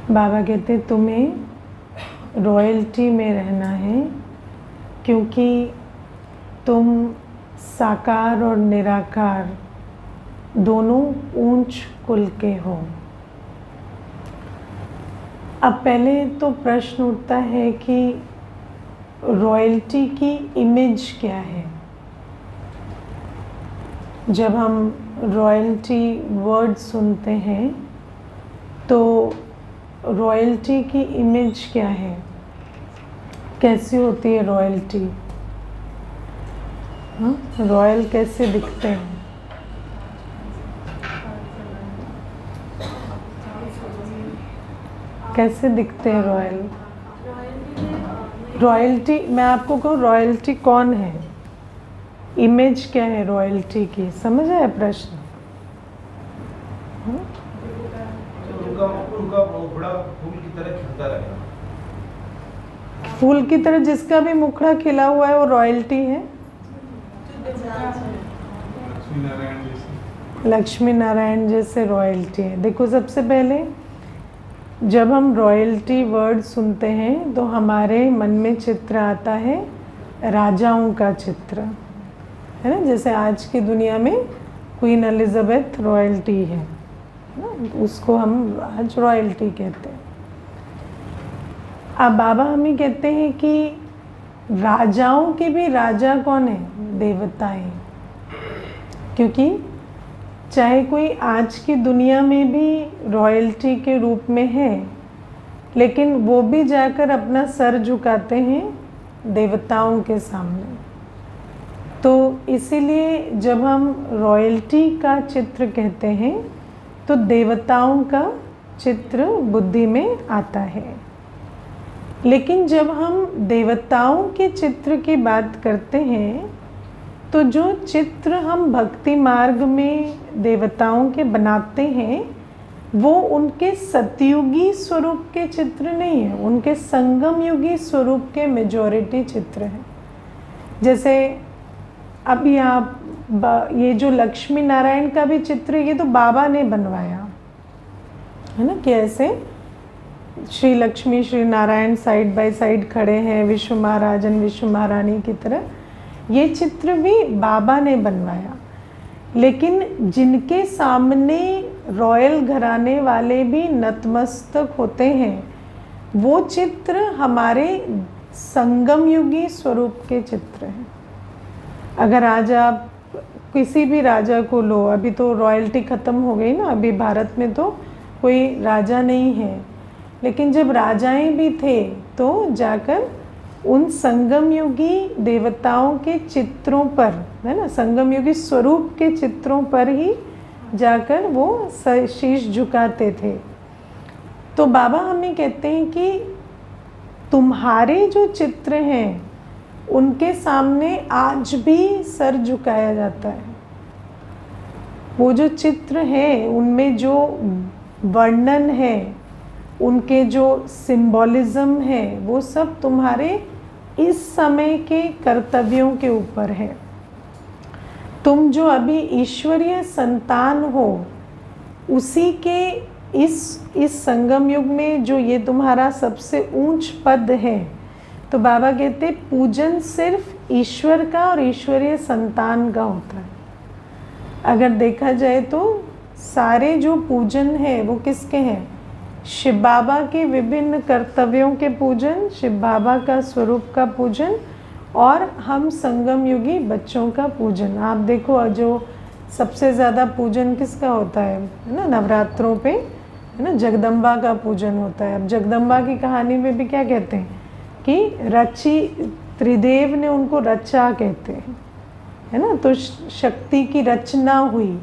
बाबा कहते तुम्हें रॉयल्टी में रहना है क्योंकि तुम साकार और निराकार दोनों ऊंच कुल के हो। अब पहले तो प्रश्न उठता है कि रॉयल्टी की इमेज क्या है। जब हम रॉयल्टी वर्ड सुनते हैं तो रॉयल्टी की इमेज क्या है, कैसी होती है रॉयल्टी? रॉयल कैसे दिखते हैं? कैसे दिखते हैं रॉयल? रॉयल्टी, मैं आपको कहूँ रॉयल्टी कौन है, इमेज क्या है रॉयल्टी की? समझ आया प्रश्न? उनका मुखड़ा फूल की तरह खिलता रहेगा। फूल की तरह जिसका भी मुखड़ा खिला हुआ है वो रॉयल्टी है। लक्ष्मी नारायण जैसे रॉयल्टी है। देखो, सबसे पहले जब हम रॉयल्टी वर्ड सुनते हैं तो हमारे मन में चित्र आता है राजाओं का चित्र, है ना। जैसे आज की दुनिया में क्वीन एलिजाबेथ रॉयल्टी है ना, उसको हम आज रॉयल्टी कहते हैं। अब बाबा हमें कहते हैं कि राजाओं के भी राजा कौन है? देवताएं। क्योंकि चाहे कोई आज की दुनिया में भी रॉयल्टी के रूप में है, लेकिन वो भी जाकर अपना सर झुकाते हैं देवताओं के सामने। तो इसीलिए जब हम रॉयल्टी का चित्र कहते हैं तो देवताओं का चित्र बुद्धि में आता है। लेकिन जब हम देवताओं के चित्र की बात करते हैं तो जो चित्र हम भक्ति मार्ग में देवताओं के बनाते हैं वो उनके सतयुगी स्वरूप के चित्र नहीं है, उनके संगम युगी स्वरूप के मेजॉरिटी चित्र हैं। जैसे अभी आप ये जो लक्ष्मी नारायण का भी चित्र, ये तो बाबा ने बनवाया है ना, कि ऐसे Shri Lakshmi Shri Narayan side by side खड़े हैं विश्व महाराजन विश्व महारानी की तरह। ये चित्र भी बाबा ने बनवाया। लेकिन जिनके सामने रॉयल घराने वाले भी नतमस्तक होते हैं वो चित्र हमारे संगम युगी स्वरूप के चित्र हैं। अगर आज आप किसी भी राजा को लो, अभी तो रॉयल्टी ख़त्म हो गई ना, अभी भारत में तो कोई राजा नहीं है, लेकिन जब राजाएं भी थे तो जाकर उन संगम युगी देवताओं के चित्रों पर, है ना, संगम युगी स्वरूप के चित्रों पर ही जाकर वो शीश झुकाते थे। तो बाबा हमें कहते हैं कि तुम्हारे जो चित्र हैं उनके सामने आज भी सर झुकाया जाता है। वो जो चित्र हैं उनमें जो वर्णन है, उनके जो सिंबॉलिज्म है, वो सब तुम्हारे इस समय के कर्तव्यों के ऊपर है। तुम जो अभी ईश्वरीय संतान हो, उसी के इस संगम युग में जो ये तुम्हारा सबसे ऊंच पद है, तो बाबा कहते पूजन सिर्फ ईश्वर का और ईश्वरीय संतान का होता है। अगर देखा जाए तो सारे जो पूजन है वो किसके हैं? शिव बाबा के विभिन्न कर्तव्यों के पूजन, शिव बाबा का स्वरूप का पूजन और हम संगम युगी बच्चों का पूजन। आप देखो जो सबसे ज़्यादा पूजन किसका होता है ना, नवरात्रों पे, है ना, जगदम्बा का पूजन होता है। अब जगदम्बा की कहानी में भी क्या कहते हैं कि रची, त्रिदेव ने उनको रचा कहते हैं, है ना, तो शक्ति की रचना हुई।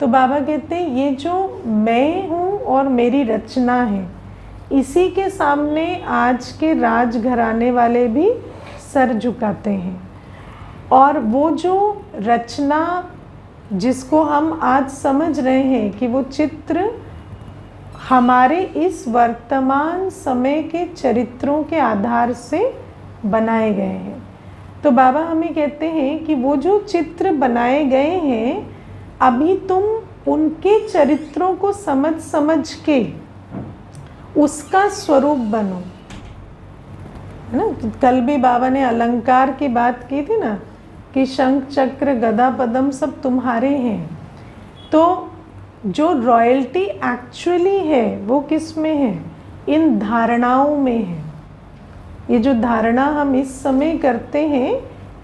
तो बाबा कहते हैं ये जो मैं हूँ और मेरी रचना है, इसी के सामने आज के राजघराने वाले भी सर झुकाते हैं। और वो जो रचना जिसको हम आज समझ रहे हैं कि वो चित्र हमारे इस वर्तमान समय के चरित्रों के आधार से बनाए गए हैं। तो बाबा हमें कहते हैं कि वो जो चित्र बनाए गए हैं, अभी तुम उनके चरित्रों को समझ के उसका स्वरूप बनो, है ना। कल भी बाबा ने अलंकार की बात की थी ना कि शंख चक्र गदा पद्म सब तुम्हारे हैं। तो जो रॉयल्टी एक्चुअली है वो किस में है? इन धारणाओं में है। ये जो धारणा हम इस समय करते हैं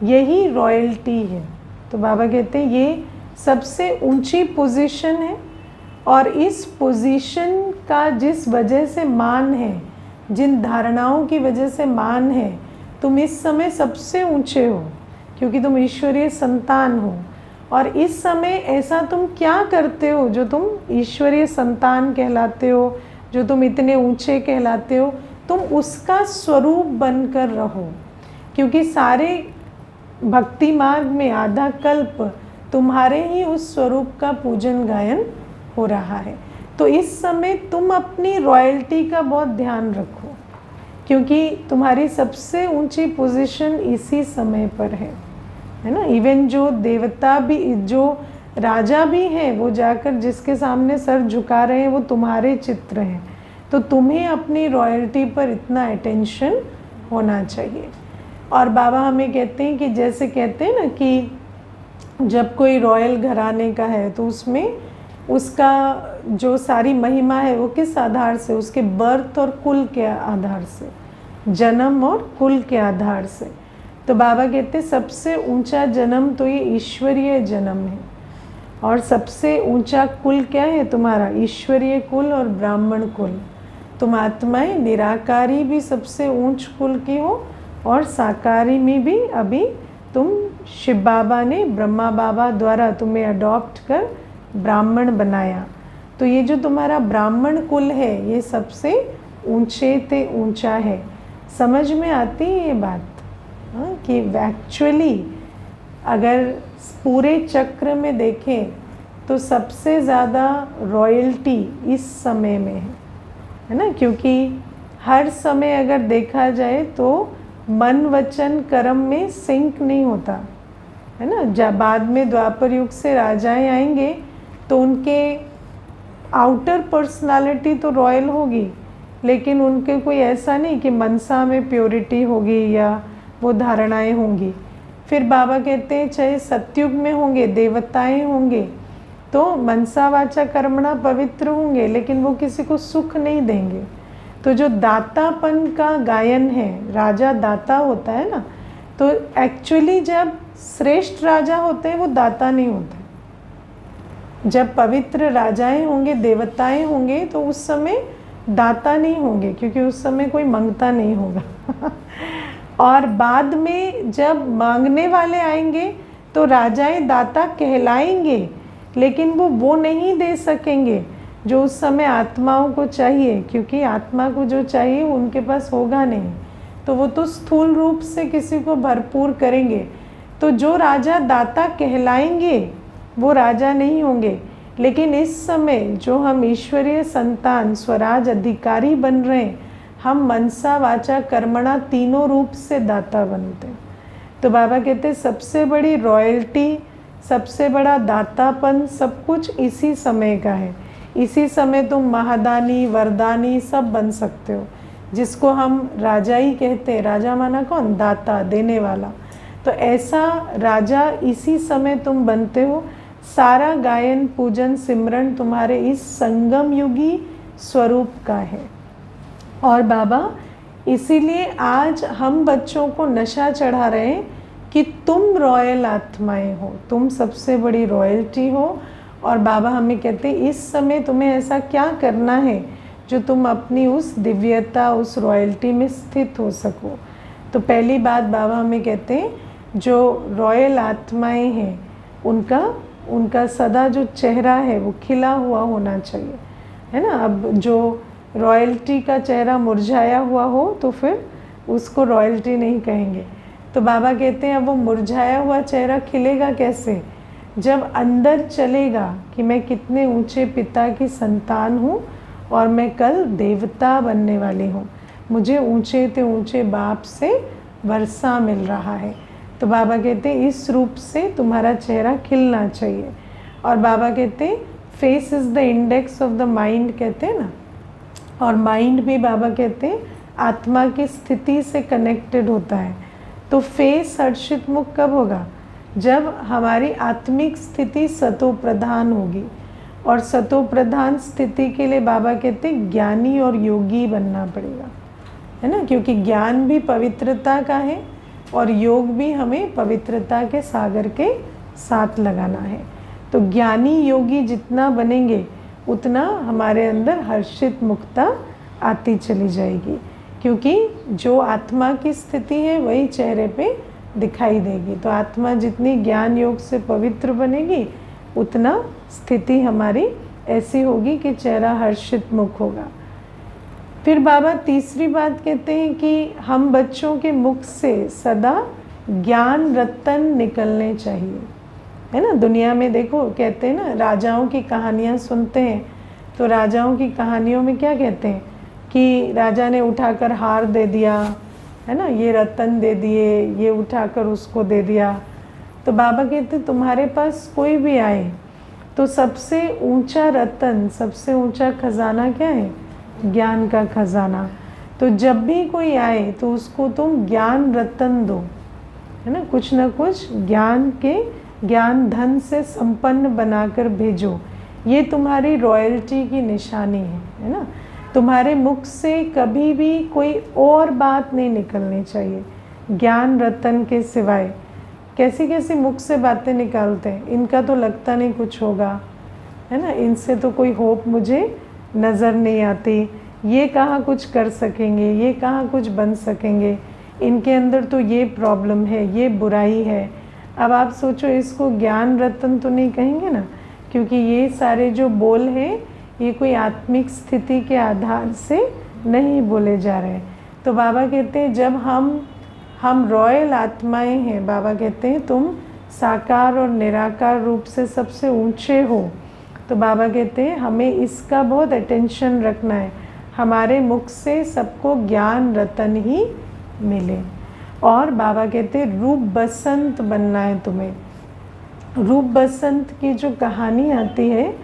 यही रॉयल्टी है। तो बाबा कहते हैं ये सबसे ऊंची पोजीशन है, और इस पोजीशन का जिस वजह से मान है, जिन धारणाओं की वजह से मान है, तुम इस समय सबसे ऊंचे हो क्योंकि तुम ईश्वरीय संतान हो। और इस समय ऐसा तुम क्या करते हो जो तुम ईश्वरीय संतान कहलाते हो, जो तुम इतने ऊंचे कहलाते हो, तुम उसका स्वरूप बनकर रहो। क्योंकि सारे भक्ति मार्ग में आधा कल्प तुम्हारे ही उस स्वरूप का पूजन गायन हो रहा है। तो इस समय तुम अपनी रॉयल्टी का बहुत ध्यान रखो, क्योंकि तुम्हारी सबसे ऊंची पोजीशन इसी समय पर है ना। इवन जो देवता भी, जो राजा भी हैं, वो जाकर जिसके सामने सर झुका रहे हैं वो तुम्हारे चित्र हैं। तो तुम्हें अपनी रॉयल्टी पर इतना अटेंशन होना चाहिए। और बाबा हमें कहते हैं कि जैसे कहते हैं ना कि जब कोई रॉयल घराने का है तो उसमें उसका जो सारी महिमा है वो किस आधार से? उसके बर्थ और कुल के आधार से, जन्म और कुल के आधार से। तो बाबा कहते सबसे ऊंचा जन्म तो ये ईश्वरीय जन्म है, और सबसे ऊंचा कुल क्या है तुम्हारा? ईश्वरीय कुल और ब्राह्मण कुल। तुम आत्माएं निराकारी भी सबसे ऊंच कुल की हो, और साकारी में भी अभी तुम शिव बाबा ने ब्रह्मा बाबा द्वारा तुम्हें अडॉप्ट कर ब्राह्मण बनाया। तो ये जो तुम्हारा ब्राह्मण कुल है ये सबसे ऊंचे ते ऊंचा है। समझ में आती है ये बात? हाँ, कि एक्चुअली अगर पूरे चक्र में देखें तो सबसे ज़्यादा रॉयल्टी इस समय में है ना। क्योंकि हर समय अगर देखा जाए तो मन वचन कर्म में सिंक नहीं होता है ना। जब बाद में द्वापर युग से राजाएं आएंगे तो उनके आउटर पर्सनालिटी तो रॉयल होगी, लेकिन उनके कोई ऐसा नहीं कि मनसा में प्योरिटी होगी या वो धारणाएं होंगी। फिर बाबा कहते हैं चाहे सतयुग में होंगे, देवताएं होंगे, तो मनसा वाचा कर्मणा पवित्र होंगे, लेकिन वो किसी को सुख नहीं देंगे। तो जो दातापन का गायन है, राजा दाता होता है ना, तो एक्चुअली जब श्रेष्ठ राजा होते हैं वो दाता नहीं होते। जब पवित्र राजाएं होंगे, देवताएं होंगे, तो उस समय दाता नहीं होंगे, क्योंकि उस समय कोई मांगता नहीं होगा। और बाद में जब मांगने वाले आएंगे तो राजाएं दाता कहलाएंगे, लेकिन वो नहीं दे सकेंगे जो उस समय आत्माओं को चाहिए, क्योंकि आत्मा को जो चाहिए उनके पास होगा नहीं। तो वो तो स्थूल रूप से किसी को भरपूर करेंगे। तो जो राजा दाता कहलाएंगे वो राजा नहीं होंगे। लेकिन इस समय जो हम ईश्वरीय संतान स्वराज अधिकारी बन रहे हैं, हम मनसा वाचा कर्मणा तीनों रूप से दाता बनते हैं। तो बाबा कहते हैं सबसे बड़ी रॉयल्टी, सबसे बड़ा दातापन सब कुछ इसी समय का है। इसी समय तुम महादानी वरदानी सब बन सकते हो, जिसको हम राजा ही कहते हैं। राजा माना कौन? दाता, देने वाला। तो ऐसा राजा इसी समय तुम बनते हो। सारा गायन पूजन सिमरन तुम्हारे इस संगम युगी स्वरूप का है। और बाबा इसीलिए आज हम बच्चों को नशा चढ़ा रहे हैं कि तुम रॉयल आत्माएं हो, तुम सबसे बड़ी रॉयल्टी हो। और बाबा हमें कहते हैं इस समय तुम्हें ऐसा क्या करना है जो तुम अपनी उस दिव्यता, उस रॉयल्टी में स्थित हो सको। तो पहली बात बाबा हमें कहते हैं जो रॉयल आत्माएं हैं उनका सदा जो चेहरा है वो खिला हुआ होना चाहिए, है ना। अब जो रॉयल्टी का चेहरा मुरझाया हुआ हो तो फिर उसको रॉयल्टी नहीं कहेंगे। तो बाबा कहते हैं अब वो मुरझाया हुआ चेहरा खिलेगा कैसे? जब अंदर चलेगा कि मैं कितने ऊंचे पिता की संतान हूँ और मैं कल देवता बनने वाली हूँ, मुझे ऊंचे ते ऊंचे बाप से वर्षा मिल रहा है। तो बाबा कहते हैं इस रूप से तुम्हारा चेहरा खिलना चाहिए। और बाबा कहते हैं face is the index of the mind, कहते हैं ना। और माइंड भी बाबा कहते हैं आत्मा की स्थिति से कनेक्टेड होता है। तो फेस हर्षित मुख कब होगा? जब हमारी आत्मिक स्थिति सतो प्रधान होगी। और सतो प्रधान स्थिति के लिए बाबा कहते हैं ज्ञानी और योगी बनना पड़ेगा, है ना, क्योंकि ज्ञान भी पवित्रता का है और योग भी हमें पवित्रता के सागर के साथ लगाना है। तो ज्ञानी योगी जितना बनेंगे उतना हमारे अंदर हर्षित मुक्ता आती चली जाएगी, क्योंकि जो आत्मा की स्थिति है वही चेहरे पे दिखाई देगी। तो आत्मा जितनी ज्ञान योग से पवित्र बनेगी उतना स्थिति हमारी ऐसी होगी कि चेहरा हर्षित मुख होगा। फिर बाबा तीसरी बात कहते हैं कि हम बच्चों के मुख से सदा ज्ञान रत्न निकलने चाहिए, है ना। दुनिया में देखो कहते हैं ना, राजाओं की कहानियाँ सुनते हैं तो राजाओं की कहानियों में क्या कहते हैं कि राजा ने उठाकर हार दे दिया, है ना, ये रत्न दे दिए, ये उठाकर उसको दे दिया। तो बाबा कहते तुम्हारे पास कोई भी आए तो सबसे ऊंचा रत्न, सबसे ऊंचा खजाना क्या है? ज्ञान का खजाना। तो जब भी कोई आए तो उसको तुम ज्ञान रत्न दो, है ना, कुछ ना कुछ ज्ञान के ज्ञान धन से संपन्न बनाकर भेजो। ये तुम्हारी रॉयल्टी की निशानी है ना। तुम्हारे मुख से कभी भी कोई और बात नहीं निकलनी चाहिए ज्ञान रत्न के सिवाय। कैसी कैसी मुख से बातें निकालते हैं, इनका तो लगता नहीं कुछ होगा, है ना, इनसे तो कोई होप मुझे नज़र नहीं आती, ये कहाँ कुछ कर सकेंगे, ये कहाँ कुछ बन सकेंगे, इनके अंदर तो ये प्रॉब्लम है, ये बुराई है। अब आप सोचो इसको ज्ञान रत्न तो नहीं कहेंगे ना, क्योंकि ये सारे जो बोल हैं ये कोई आत्मिक स्थिति के आधार से नहीं बोले जा रहे हैं। तो बाबा कहते हैं जब हम रॉयल आत्माएं हैं, बाबा कहते हैं तुम साकार और निराकार रूप से सबसे ऊंचे हो। तो बाबा कहते हैं हमें इसका बहुत अटेंशन रखना है, हमारे मुख से सबको ज्ञान रतन ही मिले। और बाबा कहते हैं रूप बसंत बनना है तुम्हें। रूप बसंत की जो कहानी आती है,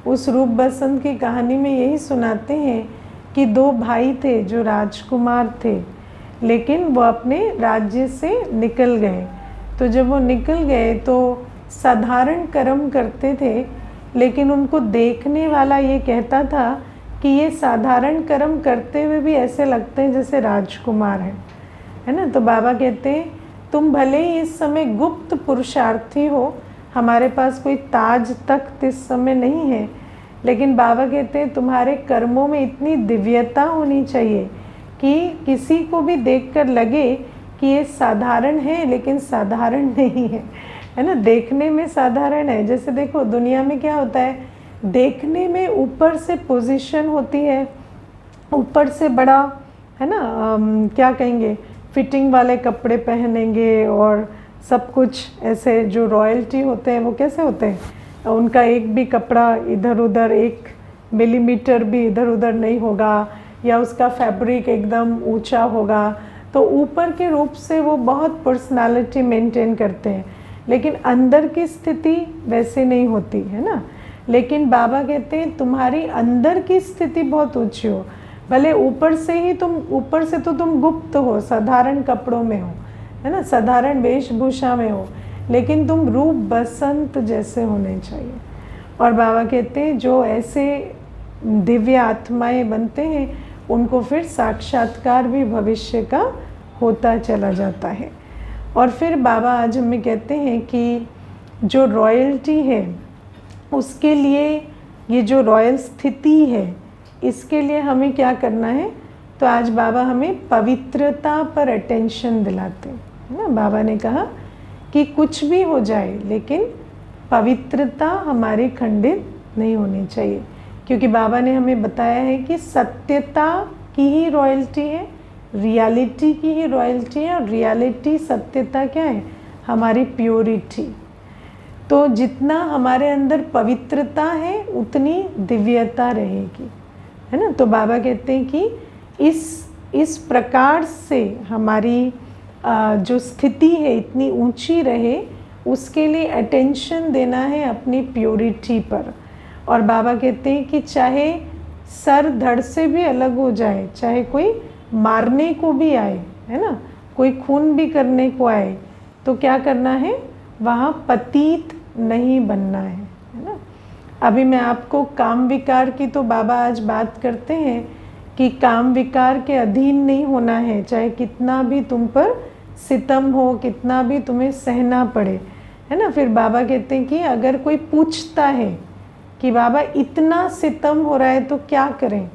उस रूप बसंत की कहानी में यही सुनाते हैं कि दो भाई थे जो राजकुमार थे, लेकिन वो अपने राज्य से निकल गए। तो जब वो निकल गए तो साधारण कर्म करते थे, लेकिन उनको देखने वाला ये कहता था कि ये साधारण कर्म करते हुए भी ऐसे लगते हैं जैसे राजकुमार हैं, है ना। तो बाबा कहते हैं तुम भले ही इस समय गुप्त पुरुषार्थी हो, हमारे पास कोई ताज तख्त इस समय नहीं है, लेकिन बाबा कहते हैं तुम्हारे कर्मों में इतनी दिव्यता होनी चाहिए कि किसी को भी देखकर लगे कि ये साधारण है लेकिन साधारण नहीं है ना। देखने में साधारण है, जैसे देखो दुनिया में क्या होता है, देखने में ऊपर से पोजीशन होती है, ऊपर से बड़ा, है ना, क्या कहेंगे, फिटिंग वाले कपड़े पहनेंगे और सब कुछ ऐसे जो रॉयल्टी होते हैं वो कैसे होते हैं, उनका एक भी कपड़ा इधर उधर 1 मिलीमीटर भी इधर उधर नहीं होगा, या उसका फैब्रिक एकदम ऊंचा होगा। तो ऊपर के रूप से वो बहुत पर्सनालिटी मेंटेन करते हैं, लेकिन अंदर की स्थिति वैसे नहीं होती, है ना। लेकिन बाबा कहते हैं तुम्हारी अंदर की स्थिति बहुत ऊंची हो, भले ऊपर से तो तुम गुप्त हो, साधारण कपड़ों में हो, है ना, साधारण वेशभूषा में हो, लेकिन तुम रूप बसंत जैसे होने चाहिए। और बाबा कहते हैं जो ऐसे दिव्य आत्माएं बनते हैं उनको फिर साक्षात्कार भी भविष्य का होता चला जाता है। और फिर बाबा आज हमें कहते हैं कि जो रॉयल्टी है उसके लिए, ये जो रॉयल स्थिति है इसके लिए हमें क्या करना है, तो आज बाबा हमें पवित्रता पर अटेंशन दिलाते हैं, है ना। बाबा ने कहा कि कुछ भी हो जाए लेकिन पवित्रता हमारी खंडित नहीं होनी चाहिए, क्योंकि बाबा ने हमें बताया है कि सत्यता की ही रॉयल्टी है, रियलिटी की ही रॉयल्टी है, और रियलिटी सत्यता क्या है, हमारी प्योरिटी। तो जितना हमारे अंदर पवित्रता है उतनी दिव्यता रहेगी, है ना। तो बाबा कहते हैं कि इस प्रकार से हमारी जो स्थिति है इतनी ऊंची रहे, उसके लिए अटेंशन देना है अपनी प्योरिटी पर। और बाबा कहते हैं कि चाहे सर धड़ से भी अलग हो जाए, चाहे कोई मारने को भी आए, है ना, कोई खून भी करने को आए, तो क्या करना है, वहाँ पतित नहीं बनना है ना। अभी मैं आपको काम विकार की तो बाबा आज बात करते हैं कि काम विकार के अधीन नहीं होना है, चाहे कितना भी तुम पर सितम हो, कितना भी तुम्हें सहना पड़े, है ना। फिर बाबा कहते हैं कि अगर कोई पूछता है कि बाबा इतना सितम हो रहा है तो क्या करें,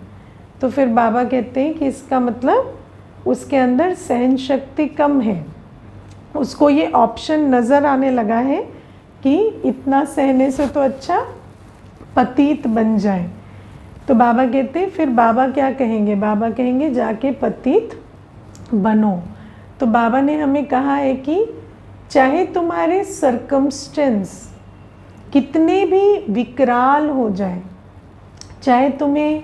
तो फिर बाबा कहते हैं कि इसका मतलब उसके अंदर सहन शक्ति कम है, उसको ये ऑप्शन नज़र आने लगा है कि इतना सहने से तो अच्छा पतित बन जाए। तो बाबा कहते हैं, फिर बाबा क्या कहेंगे, बाबा कहेंगे जाके पतित बनो। तो बाबा ने हमें कहा है कि चाहे तुम्हारे सर्कमस्टेंस कितने भी विकराल हो जाए, चाहे तुम्हें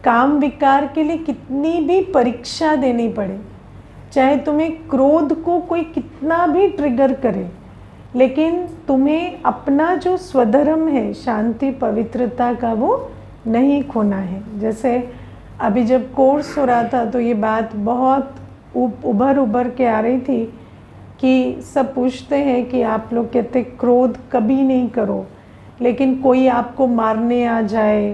काम विकार के लिए कितनी भी परीक्षा देनी पड़े, चाहे तुम्हें क्रोध को कोई कितना भी ट्रिगर करे, लेकिन तुम्हें अपना जो स्वधर्म है शांति पवित्रता का वो नहीं खोना है। जैसे अभी जब कोर्स हो रहा था तो ये बात बहुत उभर के आ रही थी कि सब पूछते हैं कि आप लोग कहते क्रोध कभी नहीं करो, लेकिन कोई आपको मारने आ जाए,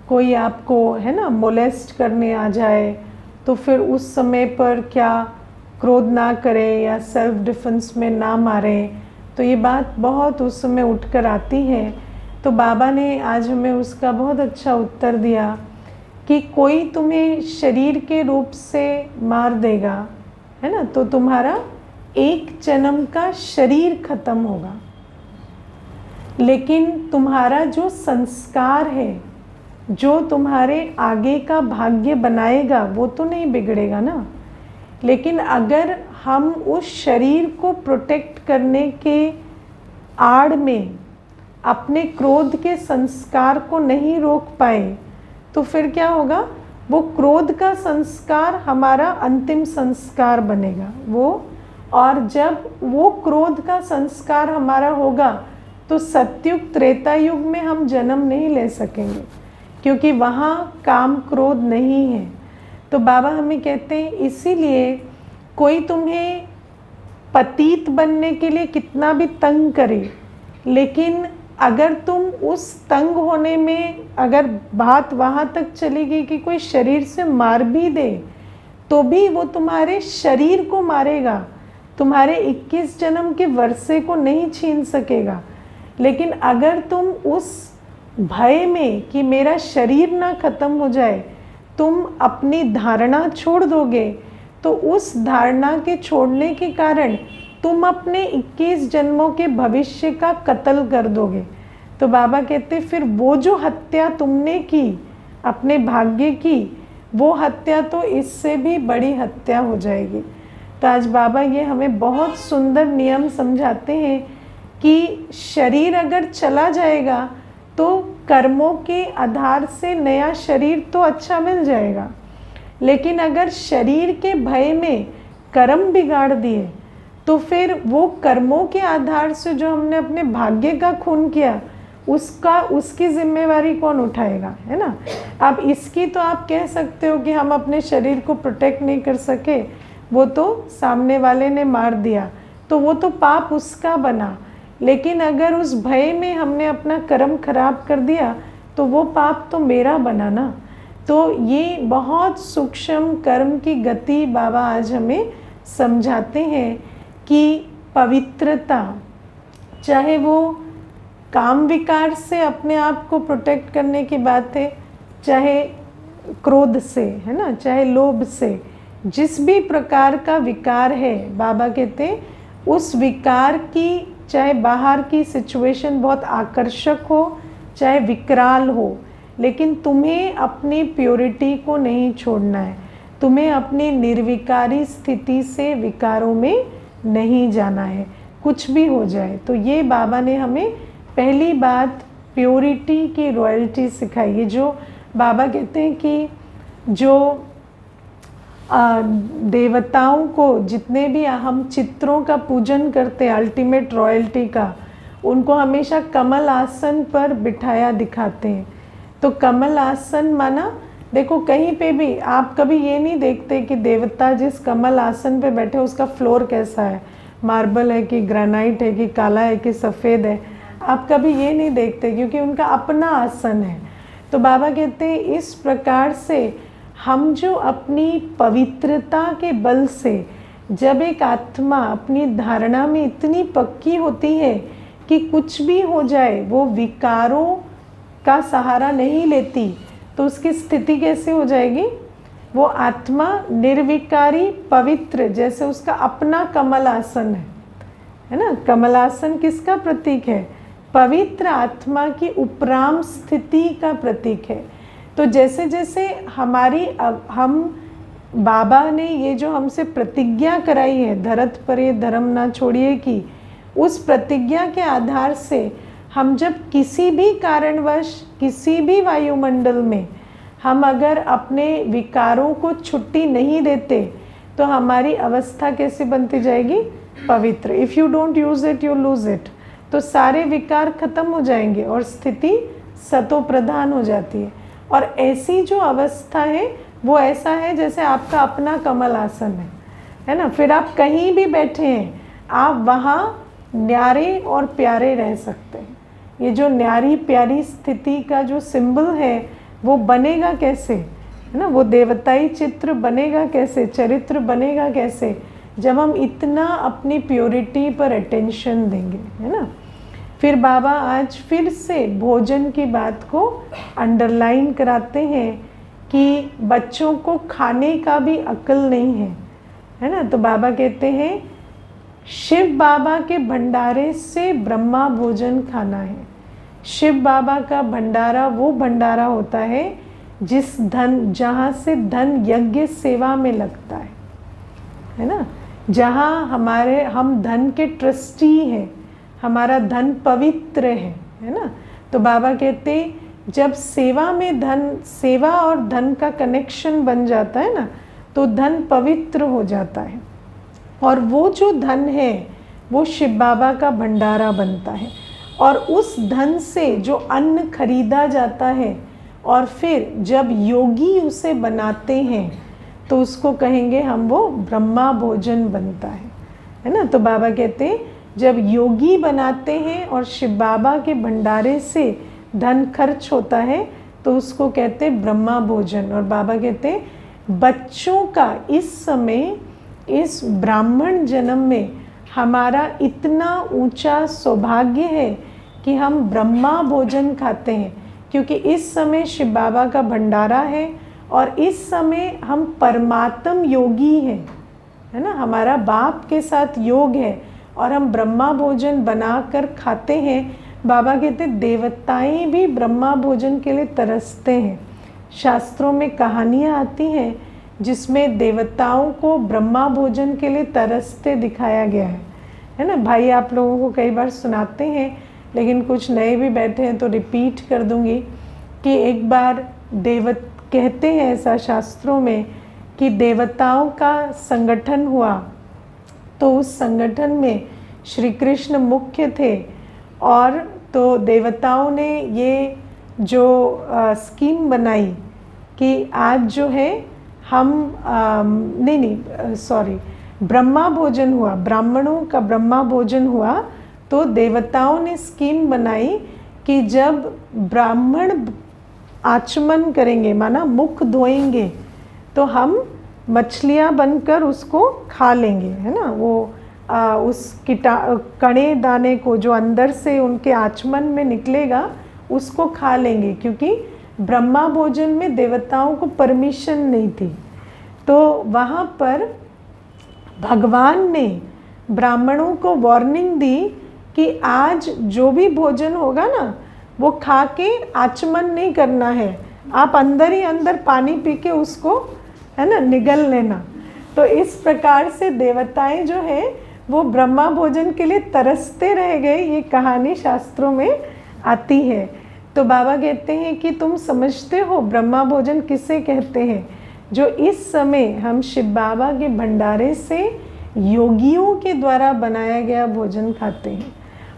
कोई आपको, है ना, मोलेस्ट करने आ जाए, तो फिर उस समय पर क्या क्रोध ना करें या सेल्फ डिफेंस में ना मारें। तो ये बात बहुत उस समय उठकर आती है। तो बाबा ने आज हमें उसका बहुत अच्छा उत्तर दिया कि कोई तुम्हें शरीर के रूप से मार देगा, है ना, तो तुम्हारा एक जन्म का शरीर खत्म होगा, लेकिन तुम्हारा जो संस्कार है, जो तुम्हारे आगे का भाग्य बनाएगा, वो तो नहीं बिगड़ेगा ना। लेकिन अगर हम उस शरीर को प्रोटेक्ट करने के आड़ में अपने क्रोध के संस्कार को नहीं रोक पाए, तो फिर क्या होगा, वो क्रोध का संस्कार हमारा अंतिम संस्कार बनेगा वो। और जब वो क्रोध का संस्कार हमारा होगा तो सतयुग त्रेता युग में हम जन्म नहीं ले सकेंगे, क्योंकि वहाँ काम क्रोध नहीं है। तो बाबा हमें कहते हैं इसीलिए कोई तुम्हें पतित बनने के लिए कितना भी तंग करे, लेकिन अगर तुम उस तंग होने में अगर बात वहाँ तक चली गई कि कोई शरीर से मार भी दे, तो भी वो तुम्हारे शरीर को मारेगा, तुम्हारे 21 जन्म के वर्षे को नहीं छीन सकेगा। लेकिन अगर तुम उस भय में कि मेरा शरीर ना खत्म हो जाए, तुम अपनी धारणा छोड़ दोगे, तो उस धारणा के छोड़ने के कारण तुम अपने 21 जन्मों के भविष्य का कत्ल कर दोगे। तो बाबा कहते फिर वो जो हत्या तुमने की अपने भाग्य की, वो हत्या तो इससे भी बड़ी हत्या हो जाएगी। तो आज बाबा ये हमें बहुत सुंदर नियम समझाते हैं कि शरीर अगर चला जाएगा तो कर्मों के आधार से नया शरीर तो अच्छा मिल जाएगा, लेकिन अगर शरीर के भय में कर्म बिगाड़ दिए तो फिर वो कर्मों के आधार से जो हमने अपने भाग्य का खून किया उसकी जिम्मेवारी कौन उठाएगा, है ना। अब इसकी तो आप कह सकते हो कि हम अपने शरीर को प्रोटेक्ट नहीं कर सके, वो तो सामने वाले ने मार दिया, तो वो तो पाप उसका बना। लेकिन अगर उस भय में हमने अपना कर्म खराब कर दिया तो वो पाप तो मेरा बना ना। तो ये बहुत सूक्ष्म कर्म की गति बाबा आज हमें समझाते हैं कि पवित्रता, चाहे वो काम विकार से अपने आप को प्रोटेक्ट करने की बात है, चाहे क्रोध से, है ना, चाहे लोभ से, जिस भी प्रकार का विकार है, बाबा कहते हैं उस विकार की, चाहे बाहर की सिचुएशन बहुत आकर्षक हो, चाहे विकराल हो, लेकिन तुम्हें अपनी प्योरिटी को नहीं छोड़ना है, तुम्हें अपनी निर्विकारी स्थिति से विकारों में नहीं जाना है, कुछ भी हो जाए। तो ये बाबा ने हमें पहली बात प्योरिटी की रॉयल्टी सिखाई है। जो बाबा कहते हैं कि जो देवताओं को, जितने भी हम चित्रों का पूजन करते हैं अल्टीमेट रॉयल्टी का, उनको हमेशा कमल आसन पर बिठाया दिखाते हैं। तो कमल आसन माना देखो कहीं पे भी आप कभी ये नहीं देखते कि देवता जिस कमल आसन पे बैठे उसका फ्लोर कैसा है, मार्बल है कि ग्रेनाइट है कि काला है कि सफ़ेद है, आप कभी ये नहीं देखते क्योंकि उनका अपना आसन है। तो बाबा कहते हैं इस प्रकार से हम जो अपनी पवित्रता के बल से जब एक आत्मा अपनी धारणा में इतनी पक्की होती है कि कुछ भी हो जाए वो विकारों का सहारा नहीं लेती, तो उसकी स्थिति कैसे हो जाएगी? वो आत्मा निर्विकारी पवित्र, जैसे उसका अपना कमल आसन है ना। कमलासन किसका प्रतीक है? पवित्र आत्मा की उपराम स्थिति का प्रतीक है। तो जैसे जैसे हम बाबा ने ये जो हमसे प्रतिज्ञा कराई है, धरत पर ये धर्म ना छोड़िए की, उस प्रतिज्ञा के आधार से हम जब किसी भी कारणवश किसी भी वायुमंडल में हम अगर अपने विकारों को छुट्टी नहीं देते तो हमारी अवस्था कैसे बनती जाएगी? पवित्र। If you don't use it you lose it. तो सारे विकार खत्म हो जाएंगे और स्थिति सतो प्रधान हो जाती है। और ऐसी जो अवस्था है वो ऐसा है जैसे आपका अपना कमल आसन है ना। फिर आप कहीं भी बैठे हैं, आप वहाँ न्यारे और प्यारे रह सकते हैं। ये जो न्यारी प्यारी स्थिति का जो सिंबल है वो बनेगा कैसे, है ना? वो देवताई चित्र बनेगा कैसे, चरित्र बनेगा कैसे? जब हम इतना अपनी प्योरिटी पर अटेंशन देंगे, है ना। फिर बाबा आज फिर से भोजन की बात को अंडरलाइन कराते हैं कि बच्चों को खाने का भी अक्ल नहीं है ना। तो बाबा कहते हैं शिव बाबा के भंडारे से ब्रह्मा भोजन खाना है। शिव बाबा का भंडारा वो भंडारा होता है जिस जहाँ से धन यज्ञ सेवा में लगता है ना। जहाँ हम धन के ट्रस्टी हैं, हमारा धन पवित्र है ना। तो बाबा कहते जब सेवा और धन का कनेक्शन बन जाता है ना, तो धन पवित्र हो जाता है और वो जो धन है वो शिव बाबा का भंडारा बनता है। और उस धन से जो अन्न खरीदा जाता है और फिर जब योगी उसे बनाते हैं तो उसको कहेंगे हम, वो ब्रह्मा भोजन बनता है ना। तो बाबा कहते हैं जब योगी बनाते हैं और शिव बाबा के भंडारे से धन खर्च होता है तो उसको कहते हैं ब्रह्मा भोजन। और बाबा कहते हैं बच्चों का इस समय इस ब्राह्मण जन्म में हमारा इतना ऊंचा सौभाग्य है कि हम ब्रह्मा भोजन खाते हैं, क्योंकि इस समय शिव बाबा का भंडारा है और इस समय हम परमात्म योगी हैं, है ना। हमारा बाप के साथ योग है और हम ब्रह्मा भोजन बनाकर खाते हैं। बाबा कहते देवताएं भी ब्रह्मा भोजन के लिए तरसते हैं। शास्त्रों में कहानियाँ आती हैं जिसमें देवताओं को ब्रह्मा भोजन के लिए तरसते दिखाया गया है ना। भाई आप लोगों को कई बार सुनाते हैं, लेकिन कुछ नए भी बैठे हैं तो रिपीट कर दूंगी कि एक बार कहते हैं ऐसा शास्त्रों में कि देवताओं का संगठन हुआ, तो उस संगठन में श्री कृष्ण मुख्य थे। और तो देवताओं ने ये जो स्कीम बनाई कि आज जो है हम ब्रह्मा भोजन हुआ, ब्राह्मणों का ब्रह्मा भोजन हुआ। तो देवताओं ने स्कीम बनाई कि जब ब्राह्मण आचमन करेंगे, माना मुख धोएंगे, तो हम मछलियां बनकर उसको खा लेंगे, है ना। वो उस कणे दाने को जो अंदर से उनके आचमन में निकलेगा उसको खा लेंगे, क्योंकि ब्रह्मा भोजन में देवताओं को परमिशन नहीं थी। तो वहाँ पर भगवान ने ब्राह्मणों को वार्निंग दी कि आज जो भी भोजन होगा ना वो खा के आचमन नहीं करना है, आप अंदर ही अंदर पानी पी के उसको, है ना, निगल लेना। तो इस प्रकार से देवताएं जो है वो ब्रह्मा भोजन के लिए तरसते रह गए, ये कहानी शास्त्रों में आती है। तो बाबा कहते हैं कि तुम समझते हो ब्रह्मा भोजन किसे कहते हैं? जो इस समय हम शिव बाबा के भंडारे से योगियों के द्वारा बनाया गया भोजन खाते हैं।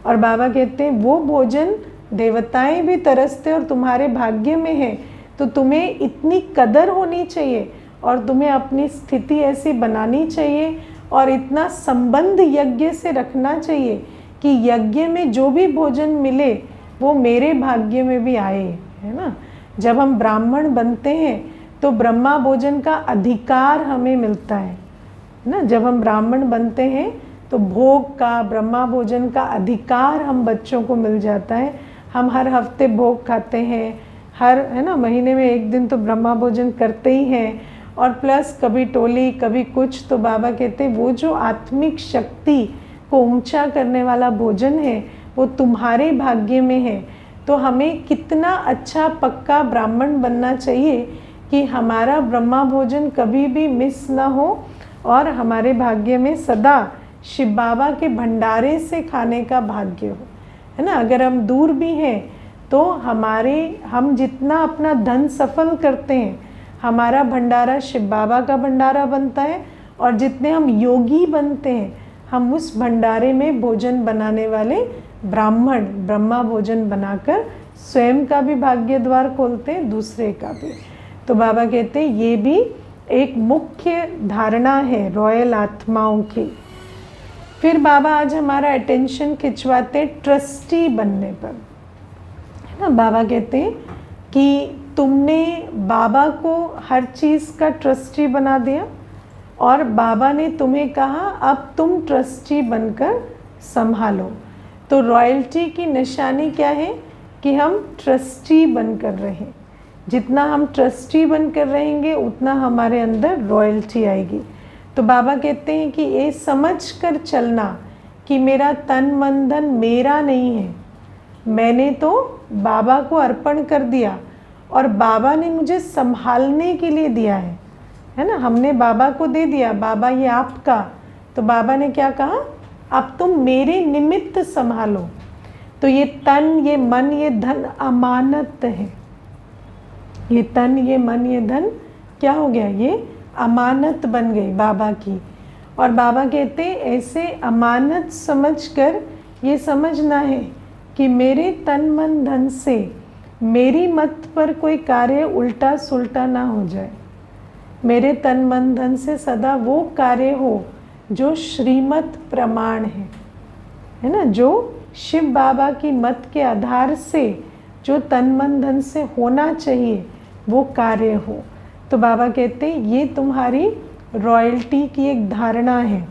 और बाबा कहते हैं वो भोजन देवताएं भी तरसते और तुम्हारे भाग्य में है, तो तुम्हें इतनी कदर होनी चाहिए और तुम्हें अपनी स्थिति ऐसी बनानी चाहिए और इतना संबंध यज्ञ से रखना चाहिए कि यज्ञ में जो भी भोजन मिले वो मेरे भाग्य में भी आए, है ना। जब हम ब्राह्मण बनते हैं तो ब्रह्मा भोजन का अधिकार हमें मिलता है ना। जब हम ब्राह्मण बनते हैं तो भोग का, ब्रह्मा भोजन का अधिकार हम बच्चों को मिल जाता है। हम हर हफ्ते भोग खाते हैं, हर, है ना, महीने में एक दिन तो ब्रह्मा भोजन करते ही हैं, और प्लस कभी टोली कभी कुछ। तो बाबा कहते हैं वो जो आत्मिक शक्ति को ऊंचा करने वाला भोजन है वो तुम्हारे भाग्य में है। तो हमें कितना अच्छा पक्का ब्राह्मण बनना चाहिए कि हमारा ब्रह्मा भोजन कभी भी मिस ना हो और हमारे भाग्य में सदा शिव बाबा के भंडारे से खाने का भाग्य हो, है ना। अगर हम दूर भी हैं तो हम जितना अपना धन सफल करते हैं हमारा भंडारा शिव बाबा का भंडारा बनता है, और जितने हम योगी बनते हैं हम उस भंडारे में भोजन बनाने वाले ब्राह्मण ब्रह्मा भोजन बनाकर स्वयं का भी भाग्य द्वार खोलते हैं, दूसरे का भी। तो बाबा कहते हैं ये भी एक मुख्य धारणा है रॉयल आत्माओं की। फिर बाबा आज हमारा अटेंशन खिंचवाते ट्रस्टी बनने पर, है ना। बाबा कहते हैं कि तुमने बाबा को हर चीज़ का ट्रस्टी बना दिया और बाबा ने तुम्हें कहा अब तुम ट्रस्टी बनकर संभालो। तो रॉयल्टी की निशानी क्या है कि हम ट्रस्टी बनकर रहें। जितना हम ट्रस्टी बनकर रहेंगे उतना हमारे अंदर रॉयल्टी आएगी। तो बाबा कहते हैं कि ये समझ कर चलना कि मेरा तन मन धन मेरा नहीं है, मैंने तो बाबा को अर्पण कर दिया और बाबा ने मुझे संभालने के लिए दिया है ना। हमने बाबा को दे दिया, बाबा ये आपका। तो बाबा ने क्या कहा, अब तुम मेरे निमित्त संभालो। तो ये तन, ये मन, ये धन अमानत है। ये तन, ये मन, ये धन क्या हो गया, ये अमानत बन गई बाबा की। और बाबा कहते ऐसे अमानत समझकर ये समझना है कि मेरे तन मन धन से मेरी मत पर कोई कार्य उल्टा सुल्टा ना हो जाए। मेरे तन मन धन से सदा वो कार्य हो जो श्रीमत प्रमाण है ना। जो शिव बाबा की मत के आधार से जो तन मन धन से होना चाहिए वो कार्य हो। तो बाबा कहते हैं ये तुम्हारी रॉयल्टी की एक धारणा है।